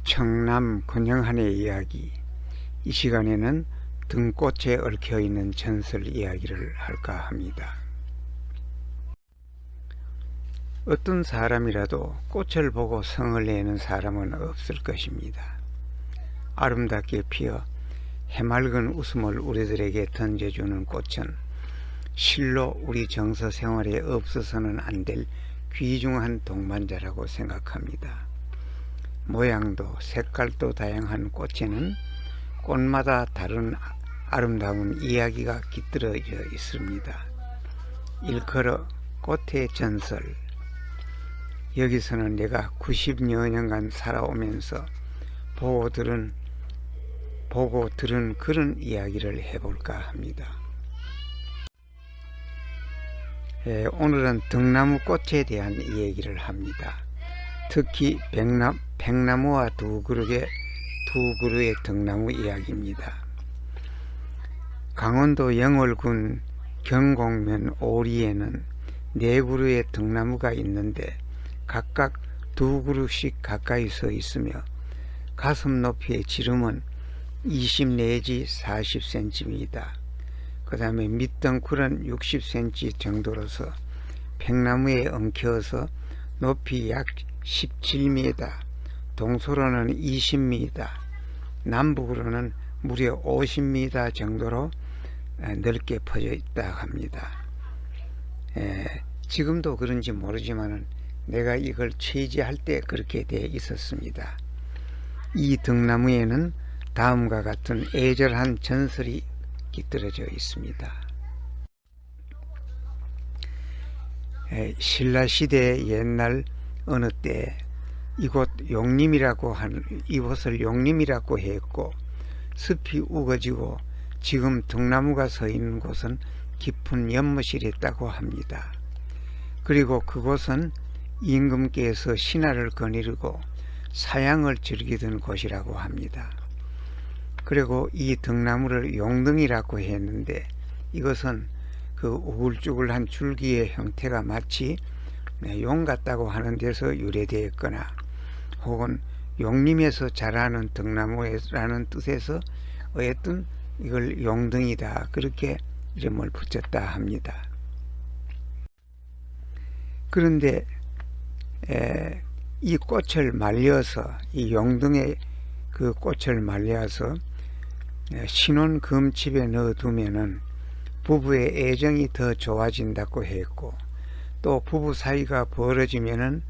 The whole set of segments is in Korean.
청남 근영한의 이야기. 이 시간에는 등꽃에 얽혀있는 전설 이야기를 할까 합니다. 어떤 사람이라도 꽃을 보고 성을 내는 사람은 없을 것입니다. 아름답게 피어 해맑은 웃음을 우리들에게 던져주는 꽃은 실로 우리 정서 생활에 없어서는 안 될 귀중한 동반자라고 생각합니다. 모양도 색깔도 다양한 꽃에는 꽃마다 다른 아름다운 이야기가 깃들어져 있습니다. 일컬어 꽃의 전설. 여기서는 내가 90여 년간 살아오면서 보고 들은 그런 이야기를 해볼까 합니다. 오늘은 등나무 꽃에 대한 얘기를 합니다. 특히 백나무와 두 그루의 등나무 이야기입니다. 강원도 영월군 경곡면 오리에는 4그루의 등나무가 있는데 각각 2그루씩 가까이 서 있으며 가슴 높이의 지름은 20 내지 40cm입니다. 그 다음에 밑덩쿨은 60cm 정도로서 백나무에 엉켜서 높이 약 17m, 동서로는 20m, 남북으로는 무려 50m 정도로 넓게 퍼져 있다 합니다. 지금도 그런지 모르지만 내가 이걸 취재할 때 그렇게 되어 있었습니다. 이 등나무에는 다음과 같은 애절한 전설이 깃들어져 있습니다. 신라시대 옛날 어느 때 이곳을 용림이라고 했고, 숲이 우거지고 지금 등나무가 서 있는 곳은 깊은 연못이랬다고 합니다. 그리고 그곳은 임금께서 신하를 거느리고 사양을 즐기던 곳이라고 합니다. 그리고 이 등나무를 용등이라고 했는데, 이것은 그 우글쭈글한 줄기의 형태가 마치 용 같다고 하는 데서 유래되었거나, 혹은 용림에서 자라는 등나무라는 뜻에서 어쨌든 이걸 용등이다, 그렇게 이름을 붙였다 합니다. 그런데 이 꽃을 말려서, 이 용등의 그 꽃을 말려서 신혼 금집에 넣어두면은 부부의 애정이 더 좋아진다고 했고, 또 부부 사이가 벌어지면은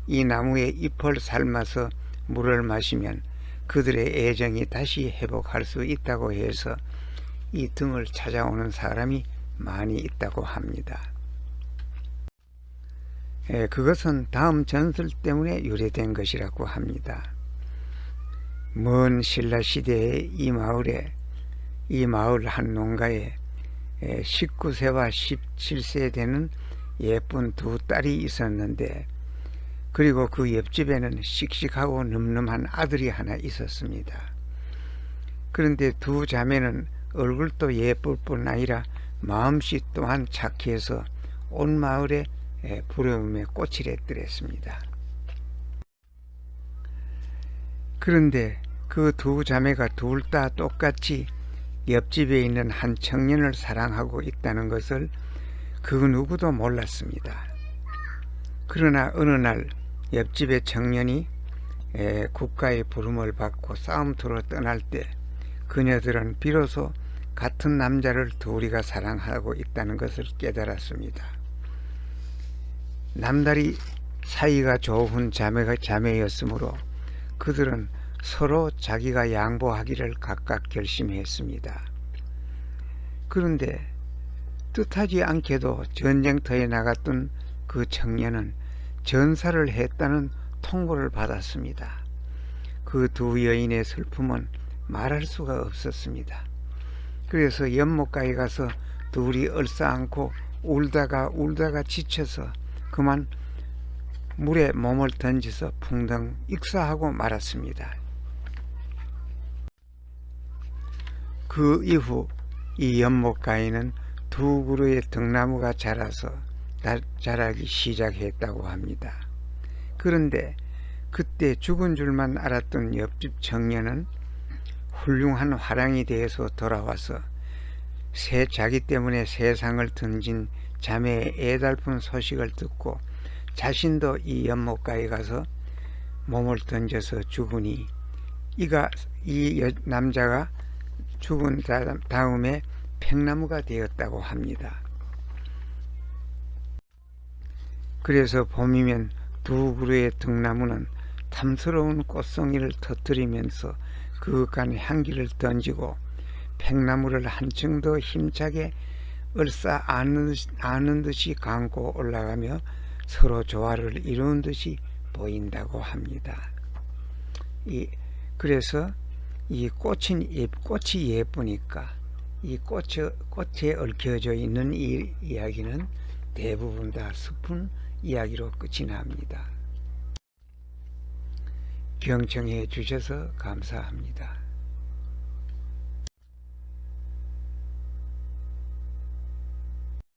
이 나무의 잎을 삶아서 물을 마시면 그들의 애정이 다시 회복할 수 있다고 해서 이 등을 찾아오는 사람이 많이 있다고 합니다. 그것은 다음 전설 때문에 유래된 것이라고 합니다. 먼 신라시대의 이 마을 한 농가에 19세와 17세 되는 예쁜 2딸이 있었는데, 그리고 그 옆집에는 씩씩하고 늠름한 아들이 하나 있었습니다. 그런데 2 자매는 얼굴도 예쁠 뿐 아니라 마음씨 또한 착해서 온 마을에 부러움의 꽃이 됐더랬습니다. 그런데 그 2 자매가 둘 다 똑같이 옆집에 있는 한 청년을 사랑하고 있다는 것을 그 누구도 몰랐습니다. 그러나 어느 날 옆집의 청년이 국가의 부름을 받고 싸움터로 떠날 때 그녀들은 비로소 같은 남자를 둘이가 사랑하고 있다는 것을 깨달았습니다. 남다리 사이가 좋은 자매였으므로 그들은 서로 자기가 양보하기를 각각 결심했습니다. 그런데 뜻하지 않게도 전쟁터에 나갔던 그 청년은 전사를 했다는 통보를 받았습니다. 그 2 여인의 슬픔은 말할 수가 없었습니다. 그래서 연못가에 가서 둘이 얼싸안고 울다가 지쳐서 그만 물에 몸을 던져서 풍덩 익사하고 말았습니다. 그 이후 이 연못가에는 2 그루의 등나무가 자라기 시작했다고 합니다. 그런데 그때 죽은 줄만 알았던 옆집 청년은 훌륭한 화랑이 되어서 돌아와서 자기 때문에 세상을 던진 자매의 애달픈 소식을 듣고 자신도 이 연못가에 가서 몸을 던져서 죽으니 이 남자가 죽은 다음에 팽나무가 되었다고 합니다. 그래서 봄이면 두 그루의 등나무는 탐스러운 꽃송이를 터뜨리면서 그윽한 향기를 던지고 팽나무를 한층 더 힘차게 얼싸 안은 듯이 감고 올라가며 서로 조화를 이루는 듯이 보인다고 합니다. 그래서 이 꽃이 예쁘니까 이 꽃에 얽혀져 있는 이 이야기는 대부분 다 슬픈 이야기로 끝이 납니다. 경청해 주셔서 감사합니다.